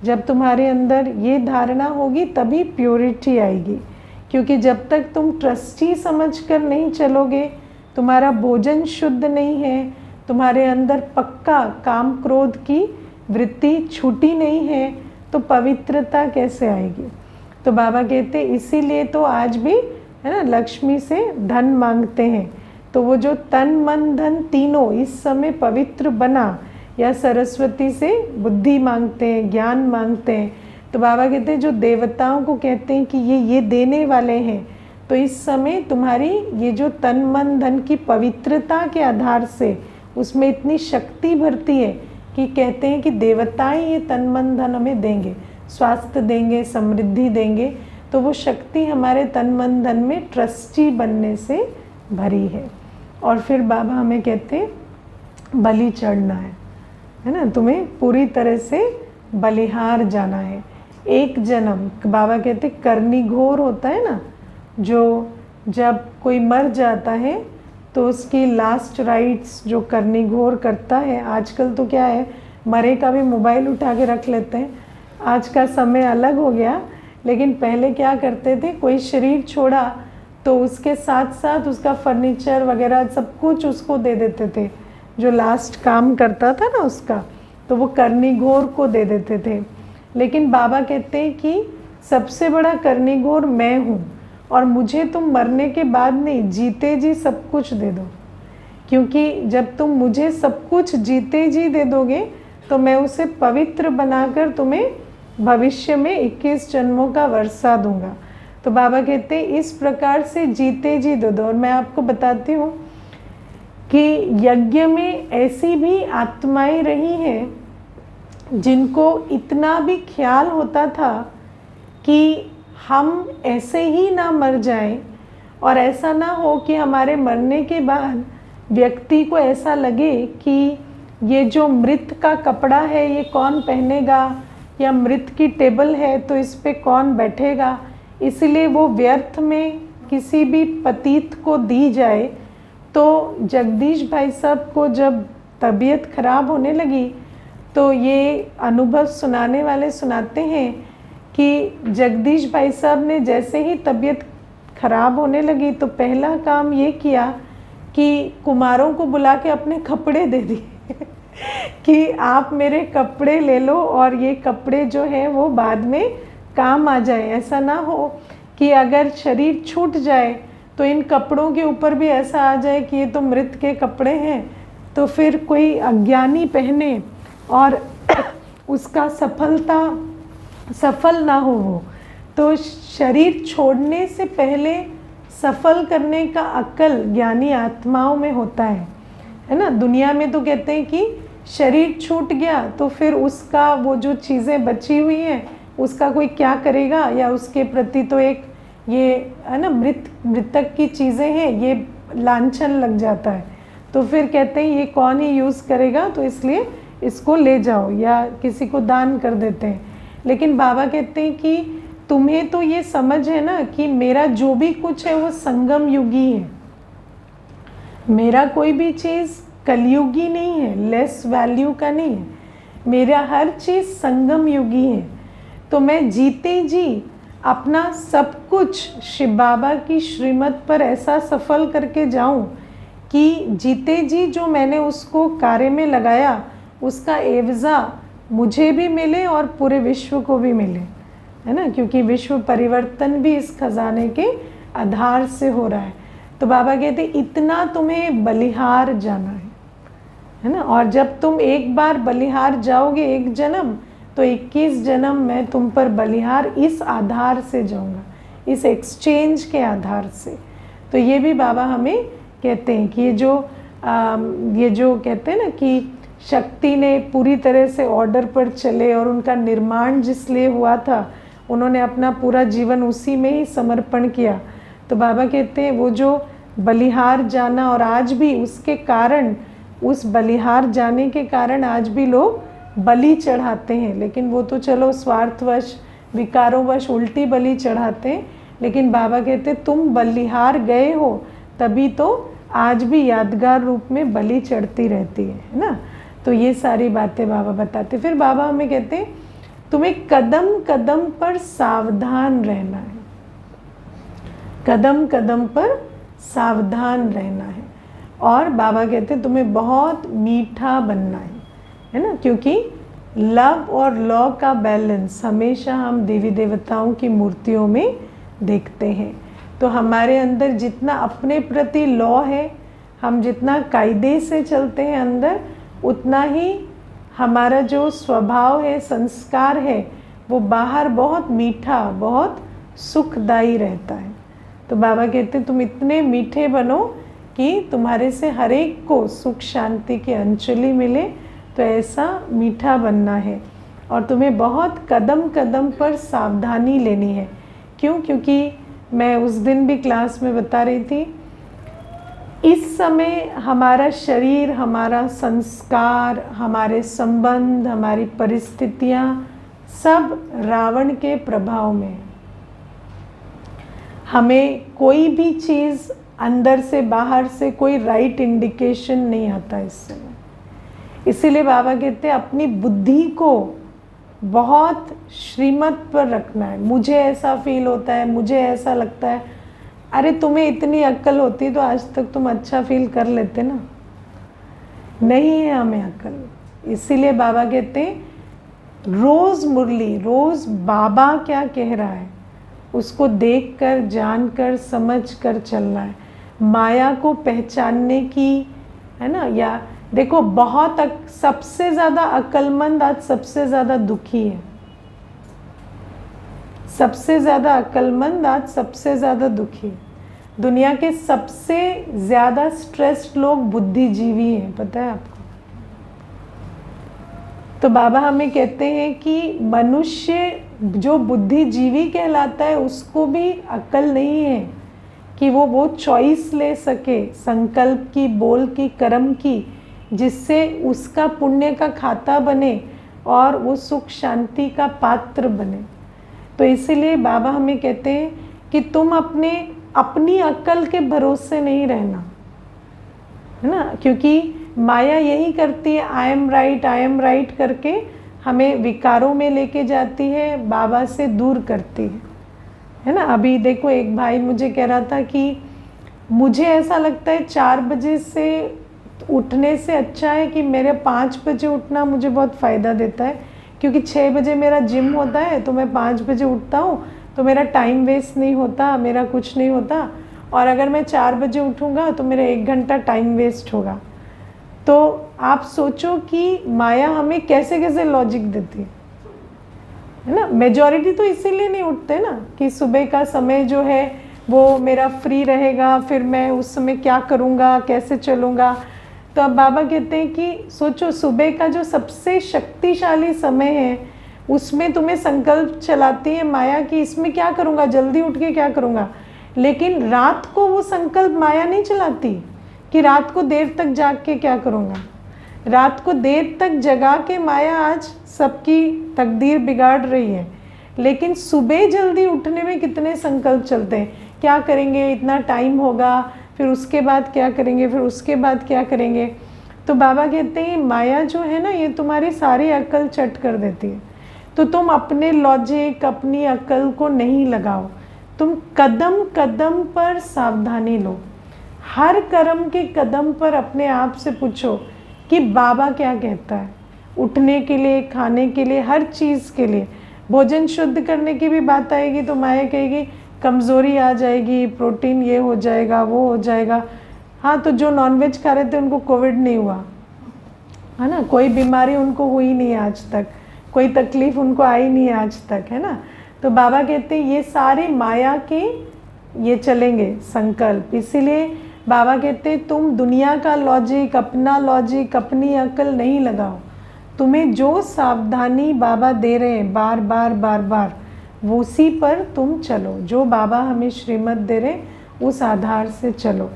जब तुम्हारे अंदर ये धारणा होगी तभी प्योरिटी आएगी, क्योंकि जब तक तुम ट्रस्टी समझकर नहीं चलोगे, तुम्हारा भोजन शुद्ध नहीं है, तुम्हारे अंदर पक्का काम क्रोध की वृत्ति छूटी नहीं है, तो पवित्रता कैसे आएगी। तो बाबा कहते इसीलिए तो आज भी, है ना, लक्ष्मी से धन मांगते हैं। तो वो जो तन मन धन तीनों इस समय पवित्र बना, या सरस्वती से बुद्धि मांगते हैं, ज्ञान मांगते हैं। तो बाबा कहते हैं जो देवताओं को कहते हैं कि ये देने वाले हैं, तो इस समय तुम्हारी ये जो तन मन धन की पवित्रता के आधार से उसमें इतनी शक्ति भरती है कि कहते हैं कि देवताएं ये तन मन धन हमें देंगे, स्वास्थ्य देंगे, समृद्धि देंगे। तो वो शक्ति हमारे तन मन धन में ट्रस्टी बनने से भरी है। और फिर बाबा हमें कहते हैं बलि चढ़ना है ना, तुम्हें पूरी तरह से बलिहार जाना है। एक जन्म, बाबा कहते करनी घोर होता है ना, जो जब कोई मर जाता है तो उसकी लास्ट राइट्स जो करनी घोर करता है। आजकल तो क्या है, मरे का भी मोबाइल उठा के रख लेते हैं। आज का समय अलग हो गया, लेकिन पहले क्या करते थे, कोई शरीर छोड़ा तो उसके साथ साथ उसका फर्नीचर वगैरह सब कुछ उसको दे देते थे। जो लास्ट काम करता था ना उसका, तो वो करनी घोर को दे देते थे। लेकिन बाबा कहते हैं कि सबसे बड़ा करनी घोर मैं हूँ, और मुझे तुम मरने के बाद नहीं, जीते जी सब कुछ दे दो। क्योंकि जब तुम मुझे सब कुछ जीते जी दे दोगे तो मैं उसे पवित्र बनाकर तुम्हें भविष्य में 21 जन्मों का वर्षा दूंगा। तो बाबा कहते हैं इस प्रकार से जीते जी दे दो। और मैं आपको बताती हूँ कि यज्ञ में ऐसी भी आत्माएं रही हैं जिनको इतना भी ख्याल होता था कि हम ऐसे ही ना मर जाएं, और ऐसा ना हो कि हमारे मरने के बाद व्यक्ति को ऐसा लगे कि ये जो मृत का कपड़ा है ये कौन पहनेगा, या मृत की टेबल है तो इस पे कौन बैठेगा, इसलिए वो व्यर्थ में किसी भी पतित को दी जाए। तो जगदीश भाई साहब को जब तबीयत खराब होने लगी तो ये अनुभव सुनाने वाले सुनाते हैं कि जगदीश भाई साहब ने जैसे ही तबीयत खराब होने लगी तो पहला काम ये किया कि कुमारों को बुला के अपने कपड़े दे दिए कि आप मेरे कपड़े ले लो और ये कपड़े जो है वो बाद में काम आ जाए। ऐसा ना हो कि अगर शरीर छूट जाए तो इन कपड़ों के ऊपर भी ऐसा आ जाए कि ये तो मृत के कपड़े हैं, तो फिर कोई अज्ञानी पहने और उसका सफल ना हो वो। तो शरीर छोड़ने से पहले सफल करने का अक्ल ज्ञानी आत्माओं में होता है ना। दुनिया में तो कहते हैं कि शरीर छूट गया तो फिर उसका वो जो चीज़ें बची हुई हैं उसका कोई क्या करेगा, या उसके प्रति तो एक ये है ना मृतक की चीज़ें हैं, ये लांछन लग जाता है। तो फिर कहते हैं ये कौन ही यूज़ करेगा, तो इसलिए इसको ले जाओ या किसी को दान कर देते हैं। लेकिन बाबा कहते हैं कि तुम्हें तो ये समझ है ना कि मेरा जो भी कुछ है वो संगम युगी है, मेरा कोई भी चीज़ कलयुगी नहीं है, लेस वैल्यू का नहीं है, मेरा हर चीज़ संगम युगी है। तो मैं जीते जी अपना सब कुछ शिव बाबा की श्रीमत पर ऐसा सफल करके जाऊं कि जीते जी जो मैंने उसको कार्य में लगाया उसका एवज़ा मुझे भी मिले और पूरे विश्व को भी मिले, है ना, क्योंकि विश्व परिवर्तन भी इस खजाने के आधार से हो रहा है। तो बाबा कहते इतना तुम्हें बलिहार जाना है ना, और जब तुम एक बार बलिहार जाओगे एक जन्म, तो 21 जन्म मैं तुम पर बलिहार इस आधार से जाऊंगा, इस एक्सचेंज के आधार से। तो ये भी बाबा हमें कहते हैं कि ये जो कहते हैं ना कि शक्ति ने पूरी तरह से ऑर्डर पर चले और उनका निर्माण जिसलिए हुआ था उन्होंने अपना पूरा जीवन उसी में ही समर्पण किया। तो बाबा कहते हैं वो जो बलिहार जाना, और आज भी उसके कारण, उस बलिहार जाने के कारण आज भी लोग बलि चढ़ाते हैं, लेकिन वो तो चलो स्वार्थवश विकारोंवश उल्टी बलि चढ़ाते हैं। लेकिन बाबा कहते तुम बलिहार गए हो तभी तो आज भी यादगार रूप में बलि चढ़ती रहती है ना। तो ये सारी बातें बाबा बताते। फिर बाबा हमें कहते हैं तुम्हें कदम कदम पर सावधान रहना है, कदम कदम पर सावधान रहना है। और बाबा कहते हैं तुम्हें बहुत मीठा बनना है ना, क्योंकि लव और लॉ का बैलेंस हमेशा हम देवी देवताओं की मूर्तियों में देखते हैं। तो हमारे अंदर जितना अपने प्रति लॉ है, हम जितना कायदे से चलते हैं अंदर, उतना ही हमारा जो स्वभाव है, संस्कार है, वो बाहर बहुत मीठा, बहुत सुखदायी रहता है। तो बाबा कहते हैं तुम इतने मीठे बनो कि तुम्हारे से हर एक को सुख शांति की अंजलि मिले। तो ऐसा मीठा बनना है और तुम्हें बहुत कदम कदम पर सावधानी लेनी है। क्यों? क्योंकि मैं उस दिन भी क्लास में बता रही थी, इस समय हमारा शरीर, हमारा संस्कार, हमारे संबंध, हमारी परिस्थितियाँ सब रावण के प्रभाव में। हमें कोई भी चीज़ अंदर से बाहर से कोई राइट इंडिकेशन नहीं आता इस समय। इसीलिए बाबा कहते हैं अपनी बुद्धि को बहुत श्रीमत पर रखना है। मुझे ऐसा फील होता है, मुझे ऐसा लगता है। अरे तुम्हें इतनी अक्ल होती तो आज तक तुम अच्छा फील कर लेते ना। नहीं है हमें अक्ल। इसीलिए बाबा कहते हैं रोज़ मुरली, रोज़ बाबा क्या कह रहा है उसको देखकर, जानकर, समझकर चलना है। माया को पहचानने की, है ना। या देखो बहुत सबसे ज़्यादा अक्लमंद आज सबसे ज़्यादा दुखी है। सबसे ज़्यादा अक्लमंद आज सबसे ज़्यादा दुखी है। दुनिया के सबसे ज़्यादा स्ट्रेस्ड लोग बुद्धिजीवी हैं, पता है आपको। तो बाबा हमें कहते हैं कि मनुष्य जो बुद्धिजीवी कहलाता है उसको भी अक्ल नहीं है, कि वो चॉइस ले सके संकल्प की, बोल की, कर्म की, जिससे उसका पुण्य का खाता बने और वो सुख शांति का पात्र बने। तो इसीलिए बाबा हमें कहते हैं कि तुम अपनी अक्ल के भरोसे नहीं रहना, है ना, क्योंकि माया यही करती है, आई एम राइट करके हमें विकारों में लेके जाती है, बाबा से दूर करती है ना। अभी देखो एक भाई मुझे कह रहा था कि मुझे ऐसा लगता है 4 बजे से उठने से अच्छा है कि मेरे 5 बजे उठना मुझे बहुत फ़ायदा देता है, क्योंकि 6 बजे मेरा जिम होता है, तो मैं 5 बजे उठता हूँ, तो मेरा टाइम वेस्ट नहीं होता, मेरा कुछ नहीं होता। और अगर मैं 4 बजे उठूँगा तो मेरा 1 घंटा टाइम वेस्ट होगा। तो आप सोचो कि माया हमें कैसे कैसे लॉजिक देती है ना। मेजॉरिटी तो इसीलिए नहीं उठते ना कि सुबह का समय जो है वो मेरा फ्री रहेगा, फिर मैं उस समय क्या करूँगा, कैसे चलूँगा। तो अब बाबा कहते हैं कि सोचो सुबह का जो सबसे शक्तिशाली समय है उसमें तुम्हें संकल्प चलाती है माया कि इसमें क्या करूँगा, जल्दी उठ के क्या करूँगा। लेकिन रात को वो संकल्प माया नहीं चलाती कि रात को देर तक जाग के क्या करूँगा। रात को देर तक जगा के माया आज सबकी तकदीर बिगाड़ रही है। लेकिन सुबह जल्दी उठने में कितने संकल्प चलते हैं, क्या करेंगे, इतना टाइम होगा, फिर उसके बाद क्या करेंगे, फिर उसके बाद क्या करेंगे। तो बाबा कहते हैं माया जो है ना ये तुम्हारी सारी अक्ल चट कर देती है। तो तुम अपने लॉजिक, अपनी अक्ल को नहीं लगाओ, तुम कदम कदम पर सावधानी लो। हर कर्म के कदम पर अपने आप से पूछो कि बाबा क्या कहता है, उठने के लिए, खाने के लिए, हर चीज़ के लिए। भोजन शुद्ध करने की भी बात आएगी तो माया कहेगी कमज़ोरी आ जाएगी, प्रोटीन ये हो जाएगा, वो हो जाएगा। हाँ, तो जो नॉनवेज खा रहे थे उनको कोविड नहीं हुआ, है ना, कोई बीमारी उनको हुई नहीं आज तक, कोई तकलीफ़ उनको आई नहीं आज तक, है ना। तो बाबा कहते हैं ये सारे माया के ये चलेंगे संकल्प। इसीलिए बाबा कहते हैं तुम दुनिया का लॉजिक, अपना लॉजिक, अपनी अक्ल नहीं लगाओ। तुम्हें जो सावधानी बाबा दे रहे हैं बार बार बार बार, वो उसी पर तुम चलो। जो बाबा हमें श्रीमत दे रहे उस आधार से चलो।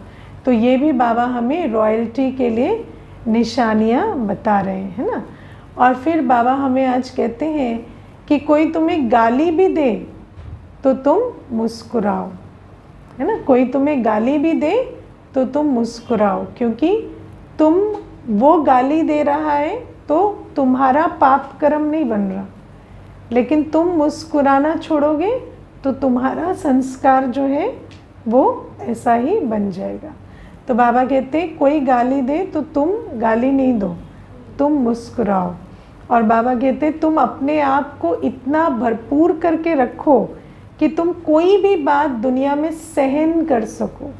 तो ये भी बाबा हमें रॉयल्टी के लिए निशानियाँ बता रहे हैं, है ना। और फिर बाबा हमें आज कहते हैं कि कोई तुम्हें गाली भी दे तो तुम मुस्कुराओ, है ना। कोई तुम्हें गाली भी दे तो तुम मुस्कुराओ, क्योंकि तुम वो गाली दे रहा है तो तुम्हारा पाप कर्म नहीं बन रहा, लेकिन तुम मुस्कुराना छोड़ोगे तो तुम्हारा संस्कार जो है वो ऐसा ही बन जाएगा। तो बाबा कहते हैं कोई गाली दे तो तुम गाली नहीं दो, तुम मुस्कुराओ। और बाबा कहते हैं तुम अपने आप को इतना भरपूर करके रखो कि तुम कोई भी बात दुनिया में सहन कर सको,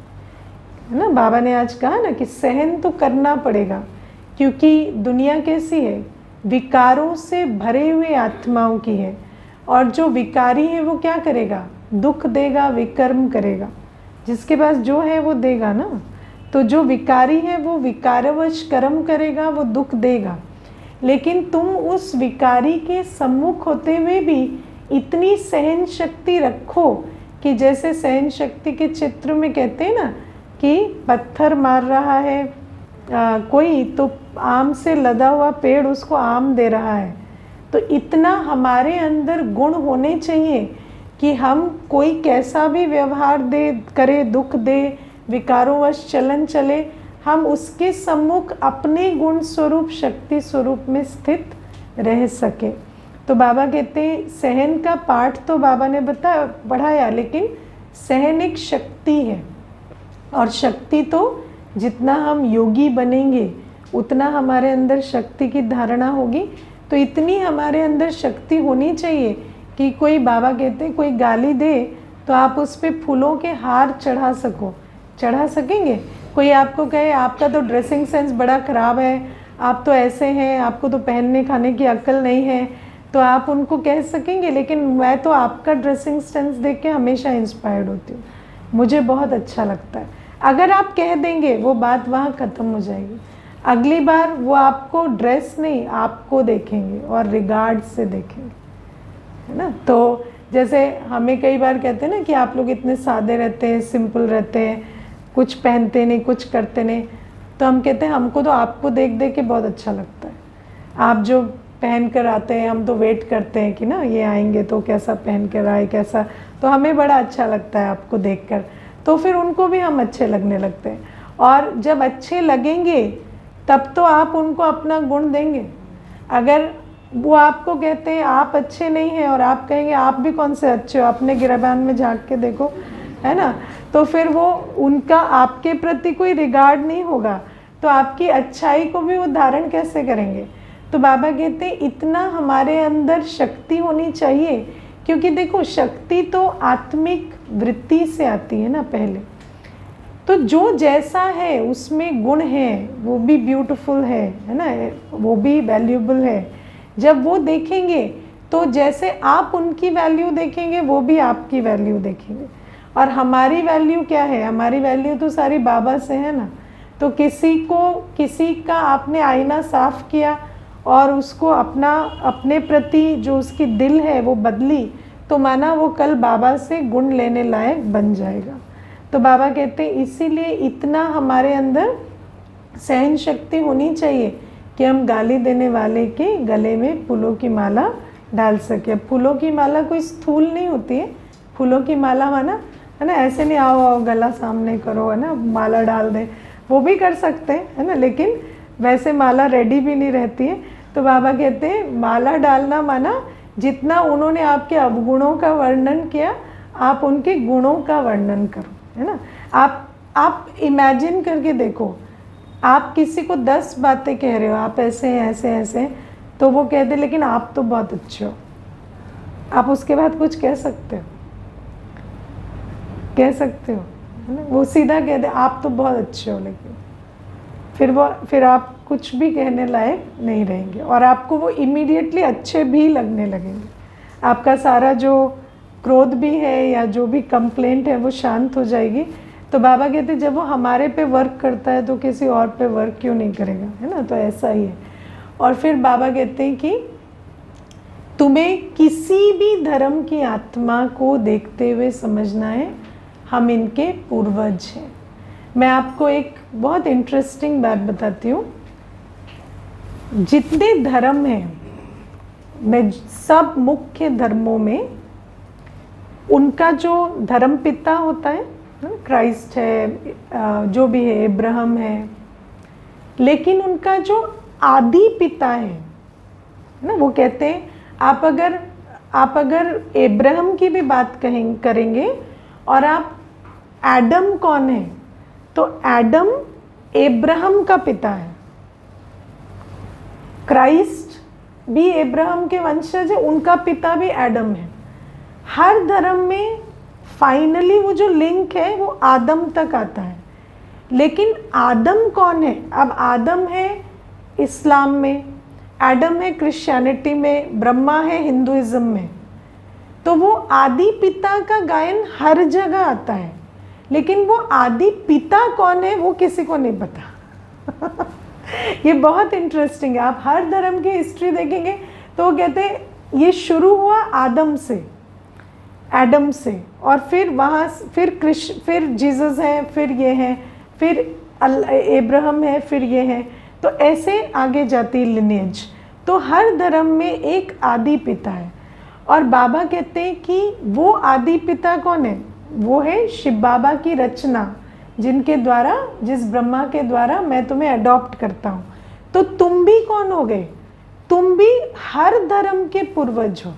है ना। बाबा ने आज कहा ना कि सहन तो करना पड़ेगा, क्योंकि दुनिया कैसी है, विकारों से भरे हुए आत्माओं की है। और जो विकारी है वो क्या करेगा, दुख देगा, विकर्म करेगा। जिसके पास जो है वो देगा ना। तो जो विकारी है वो विकारवश कर्म करेगा, वो दुख देगा। लेकिन तुम उस विकारी के सम्मुख होते हुए भी इतनी सहन शक्ति रखो कि जैसे सहन शक्ति के चित्र में कहते हैं ना कि पत्थर मार रहा है कोई, तो आम से लदा हुआ पेड़ उसको आम दे रहा है। तो इतना हमारे अंदर गुण होने चाहिए कि हम कोई कैसा भी व्यवहार दे करे, दुख दे, विकारोवश चलन चले, हम उसके सम्मुख अपने गुण स्वरूप, शक्ति स्वरूप में स्थित रह सके। तो बाबा कहते हैं सहन का पाठ तो बाबा ने पढ़ाया, लेकिन सहन एक शक्ति है। और शक्ति तो जितना हम योगी बनेंगे उतना हमारे अंदर शक्ति की धारणा होगी। तो इतनी हमारे अंदर शक्ति होनी चाहिए कि कोई, बाबा कहते हैं कोई गाली दे तो आप उस पर फूलों के हार चढ़ा सको। चढ़ा सकेंगे? कोई आपको कहे आपका तो ड्रेसिंग सेंस बड़ा ख़राब है, आप तो ऐसे हैं, आपको तो पहनने खाने की अक्ल नहीं है, तो आप उनको कह सकेंगे? लेकिन मैं तो आपका ड्रेसिंग सेंस देख के हमेशा इंस्पायर्ड होती हूँ, मुझे बहुत अच्छा लगता है। अगर आप कह देंगे वो बात वहाँ ख़त्म हो जाएगी। अगली बार वो आपको ड्रेस नहीं, आपको देखेंगे और रिगार्ड से देखेंगे, है ना। तो जैसे हमें कई बार कहते हैं ना कि आप लोग इतने सादे रहते हैं, सिंपल रहते हैं, कुछ पहनते नहीं, कुछ करते नहीं, तो हम कहते हैं हमको तो आपको देख देख के बहुत अच्छा लगता है, आप जो पहन कर आते हैं, हम तो वेट करते हैं कि ना ये आएंगे तो कैसा पहन कर आए, कैसा, तो हमें बड़ा अच्छा लगता है आपको देखकर, तो फिर उनको भी हम अच्छे लगने लगते हैं। और जब अच्छे लगेंगे तब तो आप उनको अपना गुण देंगे। अगर वो आपको कहते हैं आप अच्छे नहीं हैं और आप कहेंगे आप भी कौन से अच्छे हो, अपने गिरबान में झांक के देखो, है ना, तो फिर वो उनका आपके प्रति कोई रिगार्ड नहीं होगा, तो आपकी अच्छाई को भी वो धारण कैसे करेंगे। तो बाबा कहते हैं इतना हमारे अंदर शक्ति होनी चाहिए, क्योंकि देखो शक्ति तो आत्मिक वृत्ति से आती है ना पहले, तो जो जैसा है उसमें गुण है, वो भी ब्यूटीफुल है ना, वो भी वैल्यूबल है। जब वो देखेंगे तो जैसे आप उनकी वैल्यू देखेंगे वो भी आपकी वैल्यू देखेंगे। और हमारी वैल्यू क्या है, हमारी वैल्यू तो सारी बाबा से है ना। तो किसी का आपने आईना साफ किया और उसको अपने प्रति जो उसकी दिल है वो बदली, तो माना वो कल बाबा से गुण लेने लायक बन जाएगा। तो बाबा कहते हैं इसीलिए इतना हमारे अंदर सहन शक्ति होनी चाहिए कि हम गाली देने वाले के गले में फूलों की माला डाल सके। फूलों की माला कोई स्थूल नहीं होती है, फूलों की माला माना है ना, ऐसे नहीं आओ आओ गला सामने करो, है ना, माला डाल दें, वो भी कर सकते हैं, है ना, लेकिन वैसे माला रेडी भी नहीं रहती है। तो बाबा कहते हैं माला डालना माना जितना उन्होंने आपके अवगुणों का वर्णन किया, आप उनके गुणों का वर्णन करो, है ना। आप इमेजिन करके देखो, आप किसी को 10 बातें कह रहे हो, आप ऐसे हैं ऐसे ऐसे, तो वो कहते लेकिन आप तो बहुत अच्छे हो, आप उसके बाद कुछ कह सकते हो, कह सकते हो, है ना। वो सीधा कहते आप तो बहुत अच्छे हो, लेकिन फिर आप कुछ भी कहने लायक नहीं रहेंगे और आपको वो इमीडिएटली अच्छे भी लगने लगेंगे। आपका सारा जो क्रोध भी है या जो भी कंप्लेंट है वो शांत हो जाएगी। तो बाबा कहते जब वो हमारे पे वर्क करता है तो किसी और पे वर्क क्यों नहीं करेगा, है ना। तो ऐसा ही है। और फिर बाबा कहते हैं कि तुम्हें किसी भी धर्म की आत्मा को देखते हुए समझना है हम इनके पूर्वज हैं। मैं आपको एक बहुत इंटरेस्टिंग बात बताती हूँ। जितने धर्म हैं, मैं सब मुख्य धर्मों में उनका जो धर्म पिता होता है, क्राइस्ट है, जो भी है, इब्राहिम है, लेकिन उनका जो आदि पिता है ना, वो कहते हैं आप अगर इब्राहिम की भी बात करेंगे और आप एडम कौन है, तो एडम इब्राहिम का पिता है। क्राइस्ट भी इब्राहिम के वंशज है, उनका पिता भी एडम है। हर धर्म में फाइनली वो जो लिंक है वो आदम तक आता है। लेकिन आदम कौन है? अब आदम है इस्लाम में, एडम है क्रिश्चियनिटी में, ब्रह्मा है हिंदुइज्म में। तो वो आदि पिता का गायन हर जगह आता है, लेकिन वो आदि पिता कौन है वो किसी को नहीं पता। ये बहुत इंटरेस्टिंग है। आप हर धर्म की हिस्ट्री देखेंगे तो वो कहते हैं ये शुरू हुआ आदम से, एडम से, और फिर वहाँ फिर जीसस है, फिर ये है, फिर इब्राहिम है, फिर ये है। तो ऐसे आगे जाती लिनेज। तो हर धर्म में एक आदि पिता है। और बाबा कहते हैं कि वो आदि पिता कौन है? वो है शिव बाबा की रचना, जिनके द्वारा, जिस ब्रह्मा के द्वारा मैं तुम्हें अडॉप्ट करता हूँ। तो तुम भी कौन हो गए? तुम भी हर धर्म के पूर्वज हो।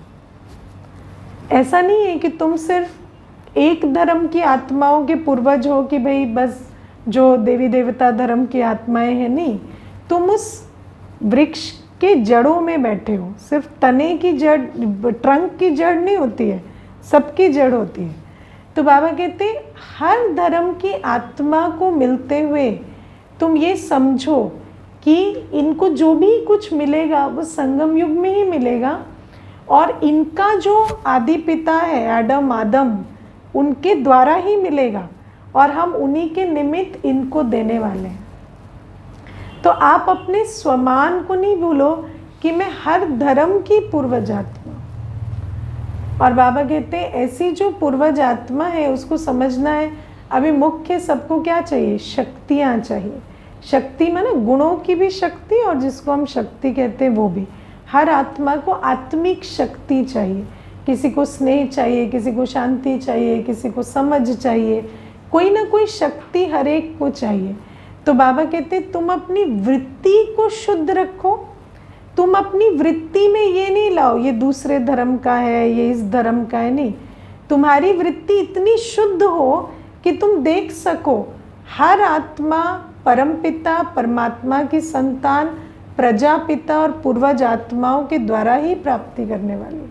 ऐसा नहीं है कि तुम सिर्फ एक धर्म की आत्माओं के पूर्वज हो कि भाई बस जो देवी देवता धर्म की आत्माएं हैं, नहीं। तुम उस वृक्ष के जड़ों में बैठे हो। सिर्फ तने की जड़, ट्रंक की जड़ नहीं होती है, सबकी जड़ होती है। तो बाबा कहते हैं हर धर्म की आत्मा को मिलते हुए तुम ये समझो कि इनको जो भी कुछ मिलेगा वो संगम युग में ही मिलेगा, और इनका जो आदि पिता है आदम, उनके द्वारा ही मिलेगा, और हम उन्हीं के निमित्त इनको देने वाले हैं। तो आप अपने स्वमान को नहीं भूलो कि मैं हर धर्म की पूर्वज आत्मा। और बाबा कहते हैं ऐसी जो पूर्वज आत्मा है उसको समझना है। अभी मुख्य सबको क्या चाहिए? शक्तियाँ चाहिए। शक्ति माने गुणों की भी शक्ति, और जिसको हम शक्ति कहते हैं वो भी। हर आत्मा को आत्मिक शक्ति चाहिए। किसी को स्नेह चाहिए, किसी को शांति चाहिए, किसी को समझ चाहिए, कोई ना कोई शक्ति हर एक को चाहिए। तो बाबा कहते हैं तुम अपनी वृत्ति को शुद्ध रखो। तुम अपनी वृत्ति में ये नहीं लाओ ये दूसरे धर्म का है, ये इस धर्म का है, नहीं। तुम्हारी वृत्ति इतनी शुद्ध हो कि तुम देख सको हर आत्मा परमपिता परमात्मा की संतान, प्रजापिता और पूर्वज आत्माओं के द्वारा ही प्राप्ति करने वाली।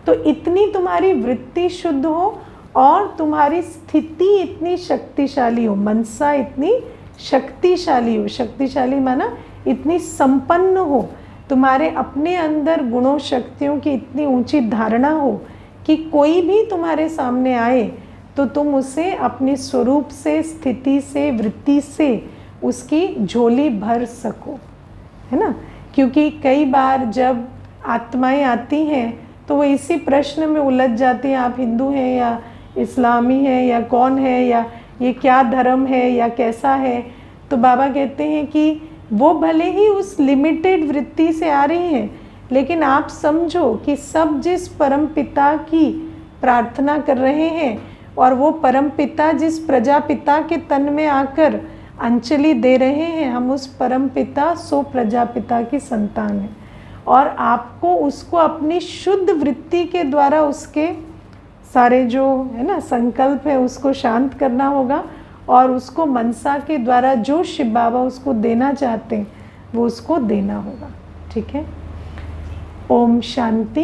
तो इतनी तुम्हारी वृत्ति शुद्ध हो और तुम्हारी स्थिति इतनी शक्तिशाली हो, मनसा इतनी शक्तिशाली हो। शक्तिशाली माना इतनी संपन्न हो, तुम्हारे अपने अंदर गुणों शक्तियों की इतनी ऊंची धारणा हो कि कोई भी तुम्हारे सामने आए तो तुम उसे अपनी स्वरूप से, स्थिति से, वृत्ति से उसकी झोली भर सको, है ना। क्योंकि कई बार जब आत्माएं आती हैं तो वो इसी प्रश्न में उलझ जाती हैं, आप हिंदू हैं या इस्लामी हैं या कौन है, या ये क्या धर्म है या कैसा है। तो बाबा कहते हैं कि वो भले ही उस लिमिटेड वृत्ति से आ रही हैं, लेकिन आप समझो कि सब जिस परम पिता की प्रार्थना कर रहे हैं और वो परम पिता जिस प्रजापिता के तन में आकर अंजलि दे रहे हैं, हम उस परम पिता सो प्रजापिता की संतान हैं। और आपको उसको अपनी शुद्ध वृत्ति के द्वारा उसके सारे जो है ना संकल्प है उसको शांत करना होगा, और उसको मनसा के द्वारा जो शिव बाबा उसको देना चाहते हैं वो उसको देना होगा। ठीक है। ओम शांति।